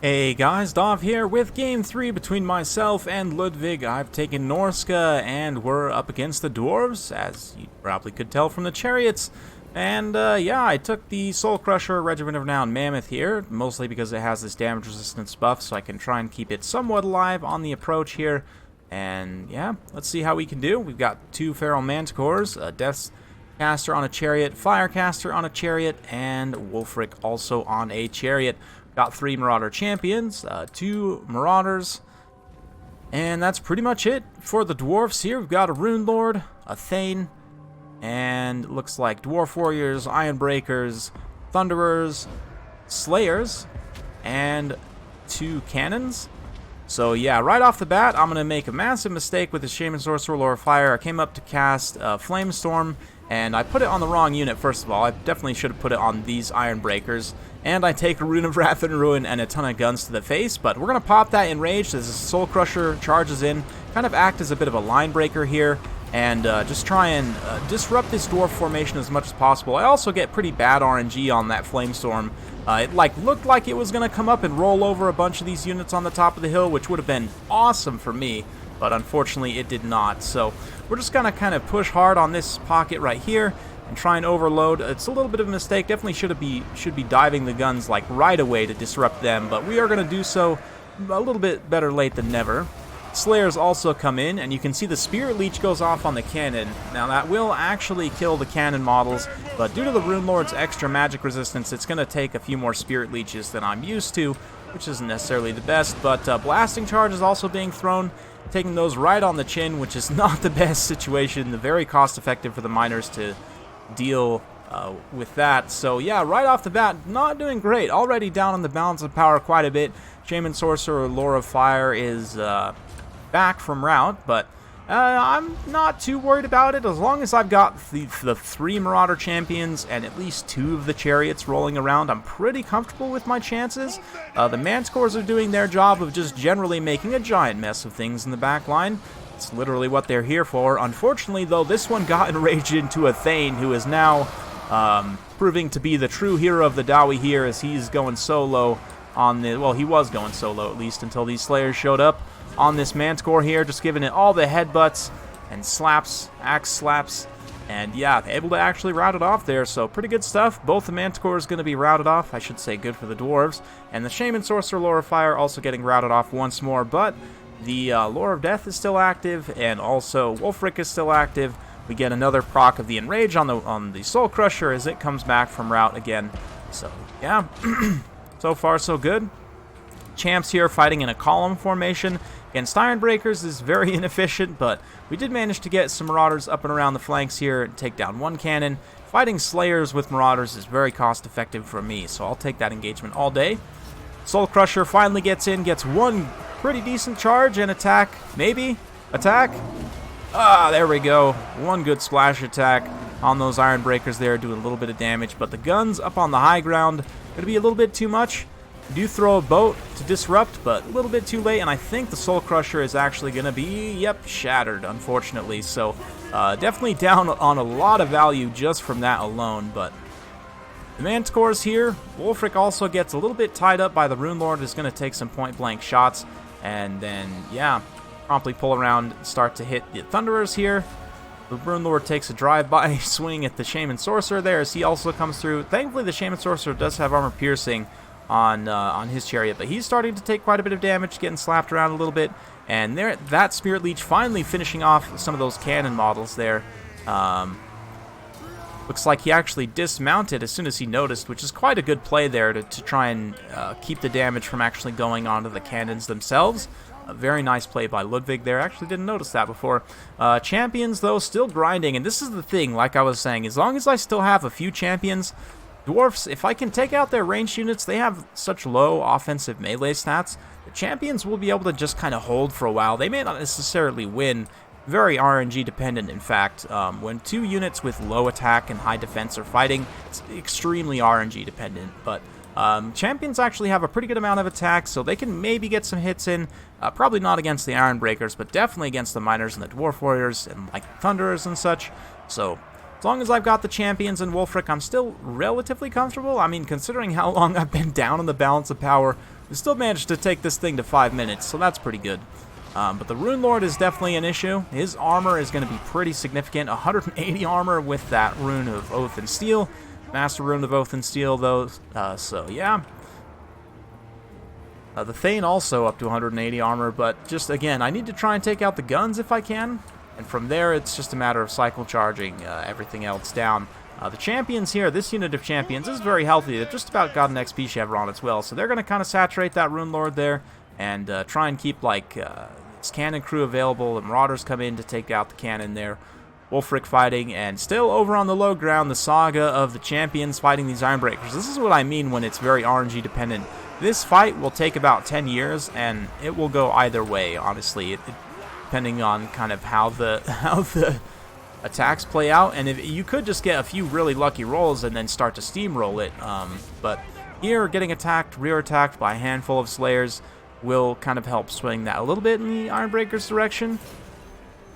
Hey guys, Dov here with Game 3 between myself and Ludwig. I've taken Norsca and we're up against the Dwarves, as you probably could tell from the chariots. And yeah, I took the Soul Crusher Regiment of Renown Mammoth here, mostly because it has this damage resistance buff, so I can try and keep it somewhat alive on the approach here. And yeah, let's see how we can do. We've got two Feral Manticores, a Death's Caster on a chariot, Firecaster on a chariot, and Wulfric also on a chariot. Got 3 Marauder champions, 2 Marauders, and that's pretty much it for the Dwarfs here. We've got a Rune Lord, a Thane, and it looks like Dwarf Warriors, Ironbreakers, Thunderers, Slayers, and 2 Cannons. So yeah, right off the bat, I'm going to make a massive mistake with the Shaman Sorcerer Lore of Fire. I came up to cast Flame Storm, and I put it on the wrong unit, first of all. I definitely should have put it on these Ironbreakers. And I take a Rune of Wrath and Ruin and a ton of guns to the face, but we're going to pop that in rage as the Soul Crusher charges in, kind of act as a bit of a line breaker here, and just try and disrupt this dwarf formation as much as possible. I also get pretty bad RNG on that Flamestorm. It looked like it was going to come up and roll over a bunch of these units on the top of the hill, which would have been awesome for me, but unfortunately it did not. So we're just going to kind of push hard on this pocket right here and try and overload. It's a little bit of a mistake. Definitely should be diving the guns like right away to disrupt them, but we are going to do so a little bit better late than never. Slayers also come in, and you can see the Spirit Leech goes off on the cannon. Now that will actually kill the cannon models, but due to the Rune Lord's extra magic resistance, it's going to take a few more Spirit Leeches than I'm used to, which isn't necessarily the best, but Blasting Charge is also being thrown, taking those right on the chin, which is not the best situation. Very cost effective for the miners to deal with that. So yeah, right off the bat, not doing great. Already down on the balance of power quite a bit. Shaman Sorcerer Lore of Fire is back from rout, but I'm not too worried about it. As long as I've got the 3 Marauder champions and at least 2 of the chariots rolling around, I'm pretty comfortable with my chances. The Manticores are doing their job of just generally making a giant mess of things in the back line. It's literally what they're here for. Unfortunately, though, this one got enraged into a Thane, who is now proving to be the true hero of the Dowie here, as he's going solo on the... Well, he was going solo, at least, until these Slayers showed up on this Manticore here, just giving it all the headbutts and slaps, axe slaps, and yeah, able to actually rout it off there, so pretty good stuff. Both the Manticores going to be routed off, I should say good for the Dwarves, and the Shaman Sorcerer Lore of Fire also getting routed off once more, but the Lore of Death is still active, and also Wulfric is still active. We get another proc of the Enrage on the Soul Crusher as it comes back from rout again. So, yeah, so far so good. Champs here fighting in a column formation against Ironbreakers is very inefficient, but we did manage to get some Marauders up and around the flanks here and take down one cannon. Fighting Slayers with Marauders is very cost effective for me, so I'll take that engagement all day. Soul Crusher finally gets in, gets one pretty decent charge and attack. Maybe? Attack? Ah, there we go. One good splash attack on those Ironbreakers there, doing a little bit of damage. But the guns up on the high ground, going to be a little bit too much. Do throw a boat to disrupt, but a little bit too late. And I think the Soul Crusher is actually going to be, yep, shattered, unfortunately. So definitely down on a lot of value just from that alone. But the Manticores here, Wulfric also gets a little bit tied up by the Rune Lord, is going to take some point-blank shots. And then, yeah, promptly pull around and start to hit the Thunderers here. The Rune Lord takes a drive-by swing at the Shaman Sorcerer there as he also comes through. Thankfully, the Shaman Sorcerer does have armor piercing on his chariot, but he's starting to take quite a bit of damage, getting slapped around a little bit. And there, that Spirit Leech finally finishing off some of those cannon models there. Looks like he actually dismounted as soon as he noticed, which is quite a good play there to try and keep the damage from actually going onto the cannons themselves. A very nice play by Ludwig there. Actually didn't notice that before. Champions, though, still grinding, and this is the thing, like I was saying, as long as I still have a few champions, Dwarfs, if I can take out their ranged units, they have such low offensive melee stats, the champions will be able to just kind of hold for a while. They may not necessarily win. Very RNG dependent, in fact. When 2 units with low attack and high defense are fighting, it's extremely RNG dependent. But champions actually have a pretty good amount of attack, so they can maybe get some hits in. Probably not against the Ironbreakers, but definitely against the Miners and the Dwarf Warriors and like Thunderers and such. So as long as I've got the champions and Wulfric, I'm still relatively comfortable. I mean, considering how long I've been down in the balance of power, We still managed to take this thing to 5 minutes, so that's pretty good. But the Rune Lord is definitely an issue. His armor is going to be pretty significant. 180 armor with that Rune of Oath and Steel. Master Rune of Oath and Steel, though. So, yeah. The Thane also up to 180 armor, but just, again, I need to try and take out the guns if I can. And from there, it's just a matter of cycle charging everything else down. The champions here, this unit of champions is very healthy. They've just about got an XP chevron as well. So they're going to kind of saturate that Rune Lord there and try and keep, like, this cannon crew available. The Marauders come in to take out the cannon there. Wulfric fighting, and still over on the low ground, the saga of the champions fighting these Ironbreakers. This is what I mean when it's very RNG dependent. This fight will take about 10 years, and it will go either way, honestly, depending on kind of how the attacks play out. And if you could just get a few really lucky rolls and then start to steamroll it. But here, getting attacked, rear attacked by a handful of Slayers will kind of help swing that a little bit in the Ironbreakers' direction.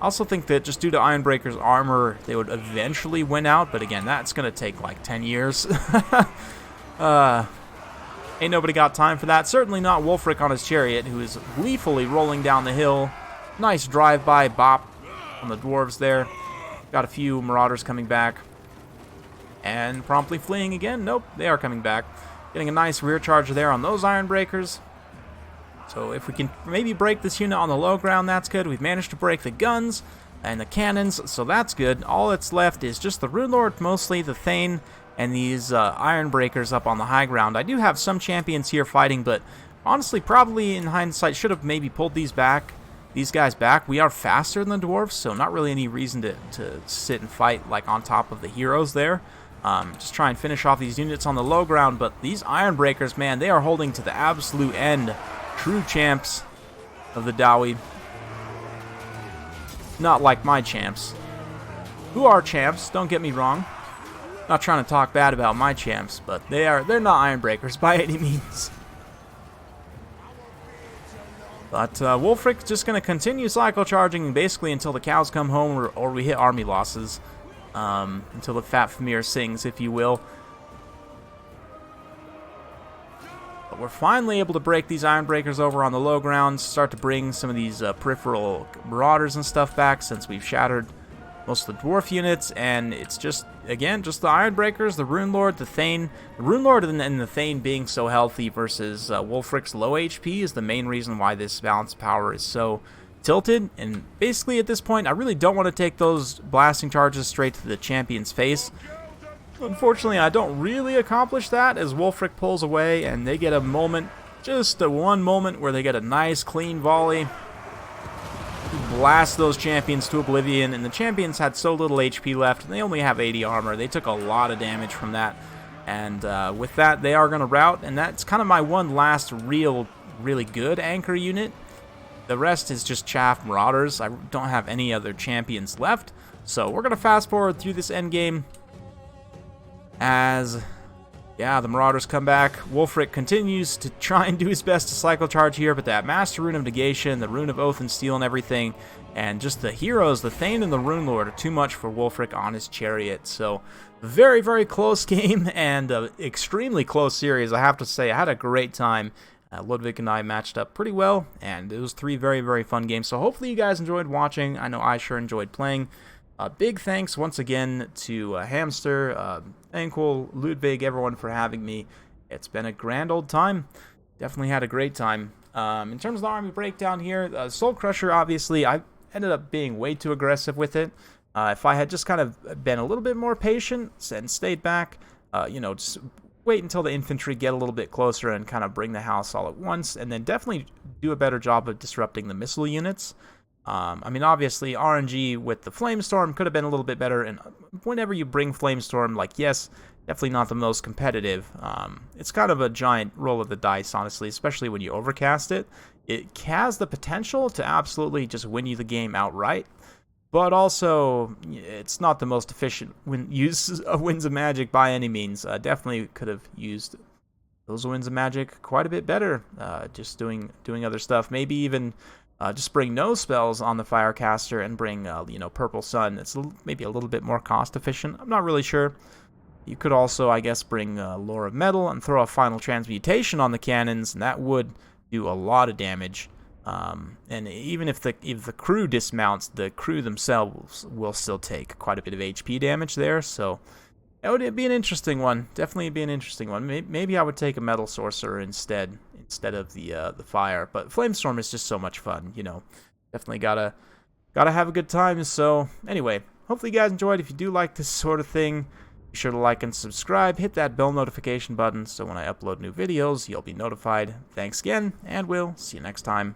I also think that just due to Ironbreaker's armor, they would eventually win out, but again, that's going to take like 10 years. Ain't nobody got time for that. Certainly not Wulfric on his chariot, who is gleefully rolling down the hill. Nice drive-by bop on the Dwarves there. Got a few Marauders coming back. And promptly fleeing again. Nope, they are coming back. Getting a nice rear charge there on those Ironbreakers. So if we can maybe break this unit on the low ground, that's good. We've managed to break the guns and the cannons, so that's good. All that's left is just the Rune Lord, mostly the Thane, and these Ironbreakers up on the high ground. I do have some champions here fighting, but honestly, probably in hindsight, should have maybe pulled these guys back. We are faster than the Dwarves, so not really any reason to sit and fight like on top of the heroes there. Just try and finish off these units on the low ground, but these Ironbreakers, man, they are holding to the absolute end. True champs of the Dowie. Not like my champs. Who are champs, don't get me wrong. Not trying to talk bad about my champs, but they're not Ironbreakers by any means. But Wulfric's just going to continue cycle charging basically until the cows come home or we hit army losses. Until the Fat Famir sings, if you will. But we're finally able to break these Ironbreakers over on the low ground, start to bring some of these peripheral Marauders and stuff back since we've shattered most of the Dwarf units, and it's just, again, just the Ironbreakers, the Rune Lord, the Thane. The Rune Lord and the Thane being so healthy versus Wulfric's low HP is the main reason why this balance power is so tilted, and basically at this point I really don't want to take those blasting charges straight to the champion's face. Unfortunately, I don't really accomplish that as Wulfric pulls away and they get a moment, just a one moment where they get a nice clean volley. Blast those champions to oblivion, and the champions had so little HP left, and they only have 80 armor. They took a lot of damage from that, and with that they are going to rout, and that's kind of my one last really good anchor unit. The rest is just chaff Marauders. I don't have any other champions left, so we're going to fast forward through this endgame as, yeah, the Marauders come back. Wulfric continues to try and do his best to cycle charge here, but that Master Rune of Negation, the Rune of Oath and Steel and everything, and just the heroes, the Thane and the Rune Lord, are too much for Wulfric on his chariot. So, very, very close game and extremely close series, I have to say. I had a great time. Ludwig and I matched up pretty well, and it was 3 very, very fun games. So hopefully you guys enjoyed watching. I know I sure enjoyed playing. Big thanks once again to Hamster, Thankful, Ludwig, everyone for having me. It's been a grand old time. Definitely had a great time. In terms of the army breakdown here, Soul Crusher, obviously, I ended up being way too aggressive with it. If I had just kind of been a little bit more patient and stayed back, just wait until the infantry get a little bit closer and kind of bring the house all at once, and then definitely do a better job of disrupting the missile units. I mean, obviously, RNG with the Flamestorm could have been a little bit better, and whenever you bring Flamestorm, like, yes, definitely not the most competitive. It's kind of a giant roll of the dice, honestly, especially when you overcast it. It has the potential to absolutely just win you the game outright, but also, it's not the most efficient use of Winds of Magic by any means. Definitely could have used those Winds of Magic quite a bit better, just doing other stuff. Maybe even just bring no spells on the Firecaster and bring, Purple Sun. It's maybe a little bit more cost efficient. I'm not really sure. You could also, I guess, bring Lore of Metal and throw a Final Transmutation on the cannons, and that would do a lot of damage. And even if the crew dismounts, the crew themselves will still take quite a bit of HP damage there, so that would be an interesting one. Definitely be an interesting one. Maybe I would take a Metal Sorcerer instead of the fire, but Flamestorm is just so much fun, you know. Definitely gotta have a good time. So anyway, hopefully you guys enjoyed. If you do like this sort of thing, be sure to like and subscribe. Hit that bell notification button so when I upload new videos, you'll be notified. Thanks again, and we'll see you next time.